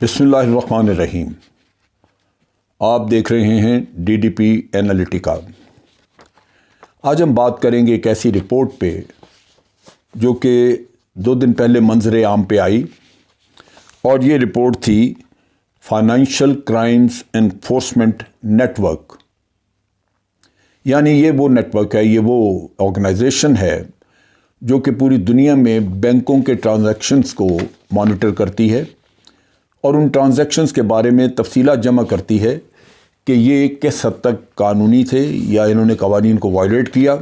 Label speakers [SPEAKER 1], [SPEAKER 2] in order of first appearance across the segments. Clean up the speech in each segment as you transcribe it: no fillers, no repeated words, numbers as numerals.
[SPEAKER 1] بسم اللہ الرحمن الرحیم۔ آپ دیکھ رہے ہیں DDP اینالیٹیکا۔ آج ہم بات کریں گے ایک ایسی رپورٹ پہ جو کہ 2 دن پہلے منظر عام پہ آئی، اور یہ رپورٹ تھی financial crimes enforcement network. یعنی یہ وہ نیٹ ورک ہے، یہ وہ آرگنائزیشن ہے جو کہ پوری دنیا میں بینکوں کے ٹرانزیکشنز کو مانیٹر کرتی ہے اور ان ٹرانزیکشنز کے بارے میں تفصیلات جمع کرتی ہے کہ یہ کس حد تک قانونی تھے یا انہوں نے قوانین کو وائلیٹ کیا۔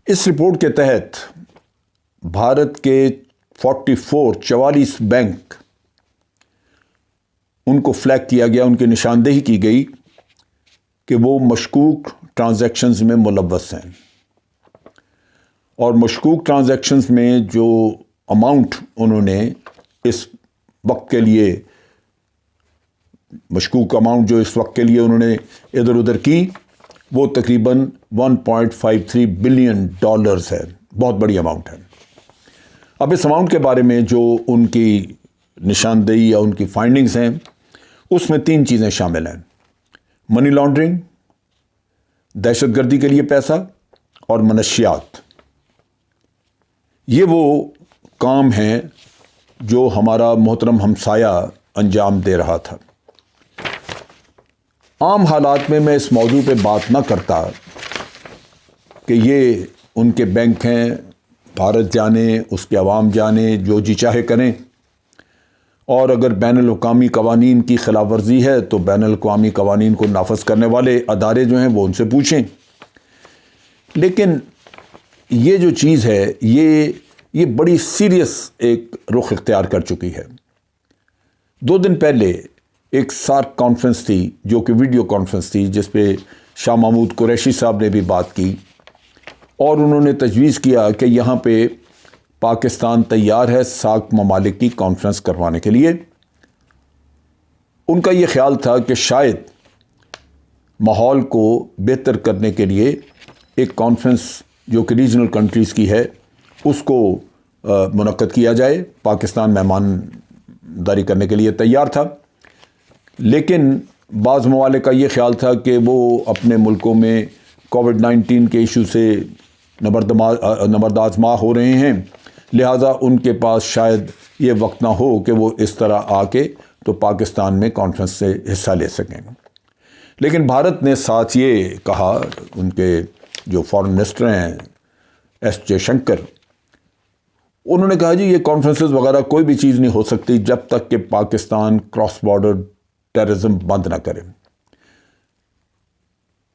[SPEAKER 1] اس رپورٹ کے تحت بھارت کے 44 بینک ان کو فلیگ کیا گیا، ان کی نشاندہی کی گئی کہ وہ مشکوک ٹرانزیکشنز میں ملوث ہیں، اور مشکوک ٹرانزیکشنز میں جو اماؤنٹ انہوں نے اس وقت کے لیے مشکوک اماؤنٹ جو اس وقت کے لیے انہوں نے ادھر ادھر کی، وہ تقریباً $1.53 بلین ہے۔ بہت بڑی اماؤنٹ ہے۔ اب اس اماؤنٹ کے بارے میں جو ان کی نشاندہی یا ان کی فائنڈنگز ہیں، اس میں 3 چیزیں شامل ہیں: منی لانڈرنگ، دہشت گردی کے لیے پیسہ، اور منشیات۔ یہ وہ کام ہیں جو ہمارا محترم ہمسایہ انجام دے رہا تھا۔ عام حالات میں اس موضوع پہ بات نہ کرتا کہ یہ ان کے بینک ہیں، بھارت جانے، اس کے عوام جانے، جو جی چاہے کریں، اور اگر بین الاقوامی قوانین کی خلاف ورزی ہے تو بین الاقوامی قوانین کو نافذ کرنے والے ادارے جو ہیں وہ ان سے پوچھیں۔ لیکن یہ جو چیز ہے یہ بڑی سیریس ایک رخ اختیار کر چکی ہے۔ 2 دن پہلے ایک سارک کانفرنس تھی جو کہ ویڈیو کانفرنس تھی، جس پہ شاہ محمود قریشی صاحب نے بھی بات کی، اور انہوں نے تجویز کیا کہ یہاں پہ پاکستان تیار ہے سارک ممالک کی کانفرنس کروانے کے لیے۔ ان کا یہ خیال تھا کہ شاید ماحول کو بہتر کرنے کے لیے ایک کانفرنس جو کہ ریجنل کنٹریز کی ہے اس کو منعقد کیا جائے۔ پاکستان مہمانداری کرنے کے لیے تیار تھا، لیکن بعض ممالک کا یہ خیال تھا کہ وہ اپنے ملکوں میں کووڈ-19 کے ایشو سے نبردآزما ہو رہے ہیں، لہٰذا ان کے پاس شاید یہ وقت نہ ہو کہ وہ اس طرح آ کے تو پاکستان میں کانفرنس سے حصہ لے سکیں۔ لیکن بھارت نے ساتھ یہ کہا، ان کے جو فارن منسٹر ہیں ایس جے شنکر، انہوں نے کہا جی یہ کانفرنسز وغیرہ کوئی بھی چیز نہیں ہو سکتی جب تک کہ پاکستان کراس بارڈر ٹیررزم بند نہ کرے۔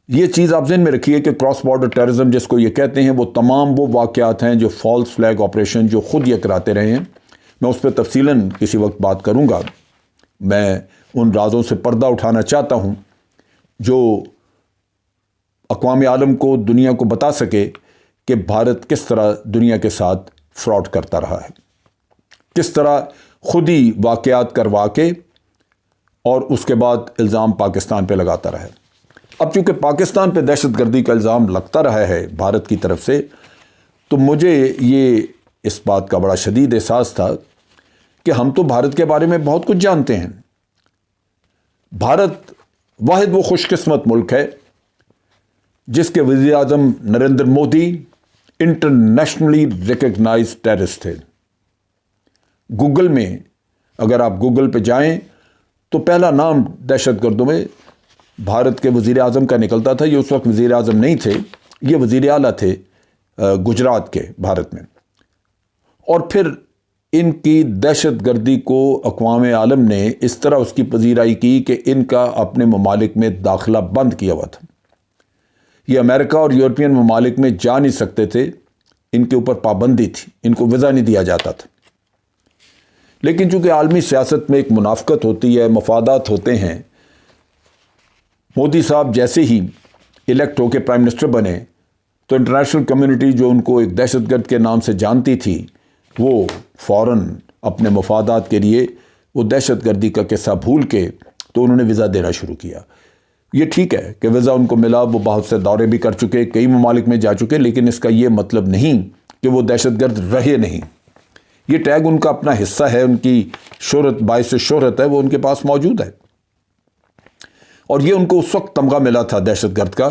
[SPEAKER 1] یہ چیز آپ ذہن میں رکھیے کہ کراس بارڈر ٹیررزم جس کو یہ کہتے ہیں، وہ تمام وہ واقعات ہیں جو فالس فلیگ آپریشن جو خود یہ کراتے رہے ہیں۔ میں اس پہ تفصیلاً کسی وقت بات کروں گا۔ میں ان رازوں سے پردہ اٹھانا چاہتا ہوں جو اقوام عالم کو، دنیا کو بتا سکے کہ بھارت کس طرح دنیا کے ساتھ فراڈ کرتا رہا ہے، کس طرح خود ہی واقعات کروا کے اور اس کے بعد الزام پاکستان پہ لگاتا رہا ہے۔ اب چونکہ پاکستان پہ دہشت گردی کا الزام لگتا رہا ہے بھارت کی طرف سے، تو مجھے یہ اس بات کا بڑا شدید احساس تھا کہ ہم تو بھارت کے بارے میں بہت کچھ جانتے ہیں۔ بھارت واحد وہ خوش قسمت ملک ہے جس کے وزیر اعظم Narendra Modi internationally recognised terrorist تھے۔ گوگل میں اگر آپ گوگل پہ جائیں تو پہلا نام دہشت گردوں میں بھارت کے وزیر اعظم کا نکلتا تھا۔ یہ اس وقت وزیر اعظم نہیں تھے، یہ وزیر اعلیٰ تھے گجرات کے، بھارت میں۔ اور پھر ان کی دہشت گردی کو اقوام عالم نے اس طرح اس کی پذیرائی کی کہ ان کا اپنے ممالک میں داخلہ بند کیا ہوا تھا۔ یہ امریکہ اور یورپین ممالک میں جا نہیں سکتے تھے، ان کے اوپر پابندی تھی، ان کو ویزا نہیں دیا جاتا تھا۔ لیکن چونکہ عالمی سیاست میں ایک منافقت ہوتی ہے، مفادات ہوتے ہیں، مودی صاحب جیسے ہی الیکٹ ہو کے پرائم منسٹر بنے تو انٹرنیشنل کمیونٹی جو ان کو ایک دہشت گرد کے نام سے جانتی تھی، وہ فوراً اپنے مفادات کے لیے وہ دہشت گردی کا قصہ بھول کے تو انہوں نے ویزا دینا شروع کیا۔ یہ ٹھیک ہے کہ ویزا ان کو ملا، وہ بہت سے دورے بھی کر چکے، کئی ممالک میں جا چکے، لیکن اس کا یہ مطلب نہیں کہ وہ دہشت گرد رہے نہیں۔ یہ ٹیگ ان کا اپنا حصہ ہے، ان کی شہرت، باعث شہرت ہے، وہ ان کے پاس موجود ہے۔ اور یہ ان کو اس وقت تمغہ ملا تھا دہشت گرد کا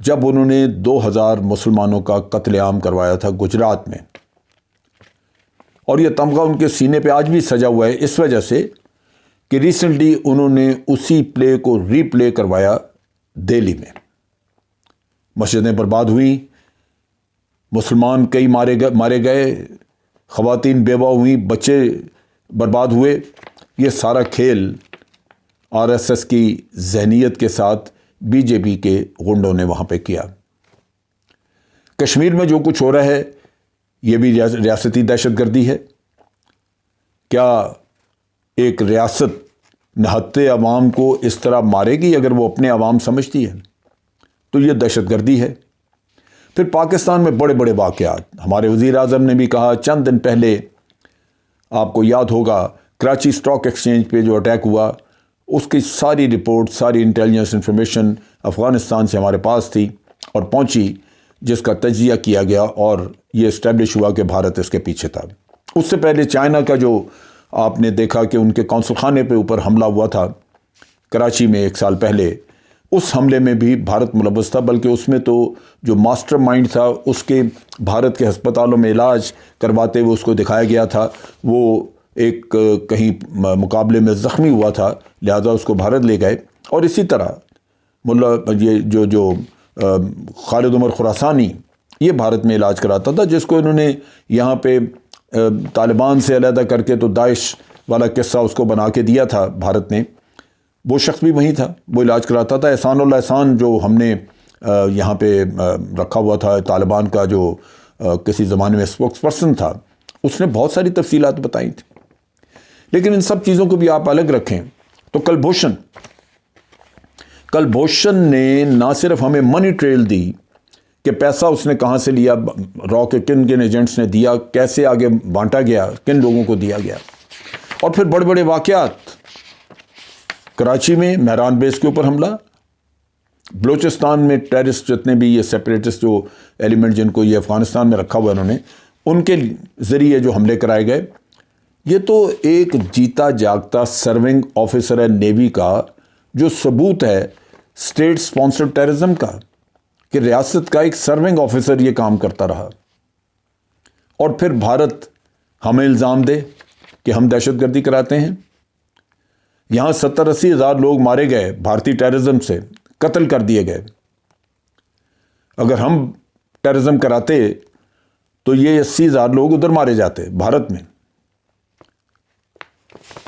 [SPEAKER 1] جب انہوں نے 2000 مسلمانوں کا قتل عام کروایا تھا گجرات میں، اور یہ تمغہ ان کے سینے پہ آج بھی سجا ہوا ہے اس وجہ سے کہ ریسنٹلی انہوں نے اسی پلے کو ری پلے کروایا دہلی میں۔ مسجدیں برباد ہوئیں، مسلمان کئی مارے گئے، خواتین بیوہ ہوئیں، بچے برباد ہوئے۔ یہ سارا کھیل آر ایس ایس کی ذہنیت کے ساتھ بی جے پی کے غنڈوں نے وہاں پہ کیا۔ کشمیر میں جو کچھ ہو رہا ہے یہ بھی ریاستی دہشت گردی ہے۔ کیا ایک ریاست نہتے عوام کو اس طرح مارے گی اگر وہ اپنے عوام سمجھتی ہے؟ تو یہ دہشت گردی ہے۔ پھر پاکستان میں بڑے بڑے واقعات، ہمارے وزیر اعظم نے بھی کہا چند دن پہلے، آپ کو یاد ہوگا کراچی اسٹاک ایکسچینج پہ جو اٹیک ہوا، اس کی ساری رپورٹ، ساری انٹیلیجنس انفارمیشن افغانستان سے ہمارے پاس تھی اور پہنچی، جس کا تجزیہ کیا گیا اور یہ اسٹیبلش ہوا کہ بھارت اس کے پیچھے تھا۔ اس سے پہلے چائنا کا جو آپ نے دیکھا کہ ان کے قونصل خانے پہ اوپر حملہ ہوا تھا کراچی میں 1 سال پہلے، اس حملے میں بھی بھارت ملوث تھا، بلکہ اس میں تو جو ماسٹر مائنڈ تھا اس کے بھارت کے ہسپتالوں میں علاج کرواتے ہوئے اس کو دکھایا گیا تھا، وہ ایک کہیں مقابلے میں زخمی ہوا تھا، لہذا اس کو بھارت لے گئے۔ اور اسی طرح یہ جو خالد عمر خراسانی، یہ بھارت میں علاج کراتا تھا، جس کو انہوں نے یہاں پہ طالبان سے علیحدہ کر کے تو داعش والا قصہ اس کو بنا کے دیا تھا بھارت نے، وہ شخص بھی وہیں تھا، وہ علاج کراتا تھا۔ احسان اللہ احسان جو ہم نے یہاں پہ رکھا ہوا تھا طالبان کا، جو کسی زمانے میں اسپوکس پرسن تھا، اس نے بہت ساری تفصیلات بتائی تھیں۔ لیکن ان سب چیزوں کو بھی آپ الگ رکھیں تو کلبھوشن نے نہ صرف ہمیں منی ٹریل دی کہ پیسہ اس نے کہاں سے لیا، را کے کن کن ایجنٹس نے دیا، کیسے آگے بانٹا گیا، کن لوگوں کو دیا گیا، اور پھر بڑے بڑے واقعات، کراچی میں مہران بیس کے اوپر حملہ، بلوچستان میں ٹیررسٹ جتنے بھی یہ سیپریٹسٹ جو ایلیمنٹ جن کو یہ افغانستان میں رکھا ہوا انہوں نے، ان کے ذریعے جو حملے کرائے گئے، یہ تو ایک جیتا جاگتا سرونگ آفیسر ہے نیوی کا، جو ثبوت ہے اسٹیٹ سپانسرڈ ٹیررزم کا، کہ ریاست کا ایک سرونگ آفیسر یہ کام کرتا رہا، اور پھر بھارت ہمیں الزام دے کہ ہم دہشت گردی کراتے ہیں۔ یہاں 70-80 ہزار لوگ مارے گئے بھارتی ٹیررزم سے، قتل کر دیے گئے۔ اگر ہم ٹیررزم کراتے تو یہ 80 ہزار لوگ ادھر مارے جاتے بھارت میں۔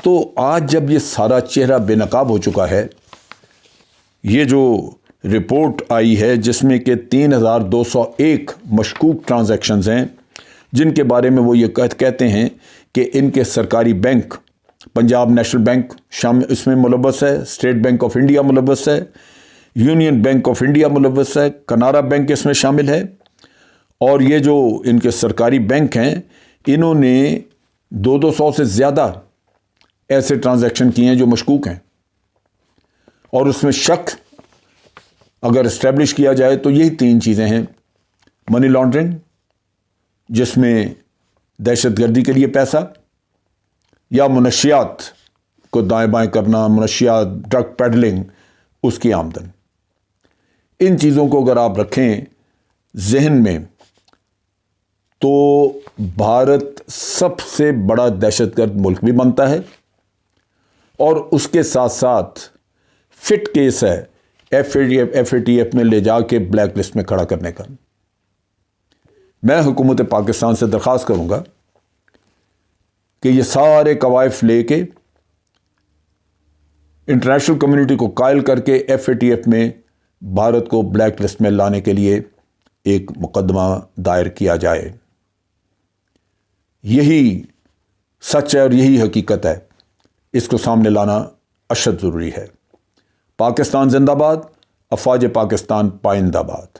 [SPEAKER 1] تو آج جب یہ سارا چہرہ بے نقاب ہو چکا ہے، یہ جو رپورٹ آئی ہے جس میں کہ 3201 مشکوک ٹرانزیکشنز ہیں، جن کے بارے میں وہ یہ کہتے ہیں کہ ان کے سرکاری بینک، پنجاب نیشنل بینک اس میں ملوث ہے، اسٹیٹ بینک آف انڈیا ملوث ہے، یونین بینک آف انڈیا ملوث ہے، کنارا بینک اس میں شامل ہے، اور یہ جو ان کے سرکاری بینک ہیں، انہوں نے 200 سے زیادہ ایسے ٹرانزیکشن کیے ہیں جو مشکوک ہیں، اور اس میں شک اگر اسٹیبلش کیا جائے تو یہی 3 چیزیں ہیں: منی لانڈرنگ، جس میں دہشت گردی کے لیے پیسہ، یا منشیات کو دائیں بائیں کرنا، منشیات، ڈرگ پیڈلنگ، اس کی آمدن۔ ان چیزوں کو اگر آپ رکھیں ذہن میں تو بھارت سب سے بڑا دہشت گرد ملک بھی بنتا ہے، اور اس کے ساتھ ساتھ فٹ کیس ہے ایف اے ٹی ایف میں لے جا کے بلیک لسٹ میں کھڑا کرنے کا۔ میں حکومت پاکستان سے درخواست کروں گا کہ یہ سارے قوائف لے کے انٹرنیشنل کمیونٹی کو قائل کر کے ایف اے ٹی ایف میں بھارت کو بلیک لسٹ میں لانے کے لیے ایک مقدمہ دائر کیا جائے۔ یہی سچ ہے اور یہی حقیقت ہے، اس کو سامنے لانا اشد ضروری ہے۔ پاکستان زندہ باد، افواج پاکستان پائندہ باد۔